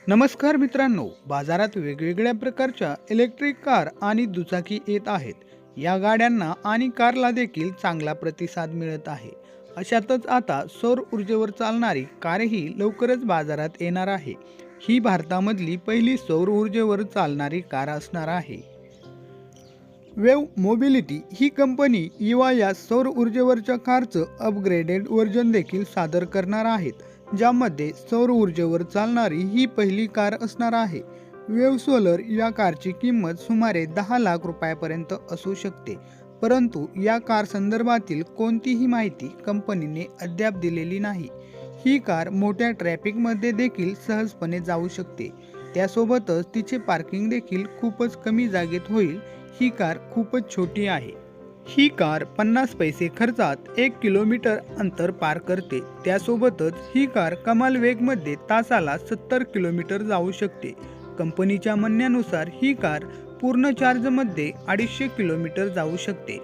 नमस्कार मित्रांनो, बाजारात वेगवेगळ्या प्रकारच्या इलेक्ट्रिक कार आणि दुचाकी येत आहेत. या गाड्यांना आणि कारला देखील चांगला प्रतिसाद मिळत आहे. अशातच आता सौर ऊर्जेवर चालणारी कारही लवकरच बाजारात येणार आहे. ही भारतामधली पहिली सौर ऊर्जेवर चालणारी कार असणार आहे. वेव मोबिलिटी ही कंपनी इवा या सौर ऊर्जेवरच्या कारचं अपग्रेडेड व्हर्जन देखील सादर करणार आहेत, ज्यामध्ये सौर ऊर्जेवर चालणारी ही पहिली कार असणार आहे. वेव सोलर या कारची किंमत सुमारे 10 लाख रुपयापर्यंत असू शकते, परंतु या कार संदर्भातील कोणतीही माहिती कंपनीने अद्याप दिलेली नाही. ही कार मोठ्या ट्रॅफिकमध्ये देखील सहजपणे जाऊ शकते. त्यासोबतच तिचे पार्किंग देखील खूपच कमी जागेत होईल. ही कार खूपच छोटी आहे. ही कार 50 पैसे खर्चात 1 किलोमीटर अंतर पार करते. त्यासोबतच ही कार कमाल वेगमध्ये तासाला 70 किलोमीटर जाऊ शकते. कंपनीच्या म्हणण्यानुसार ही कार पूर्ण चार्जमध्ये 250 किलोमीटर जाऊ शकते.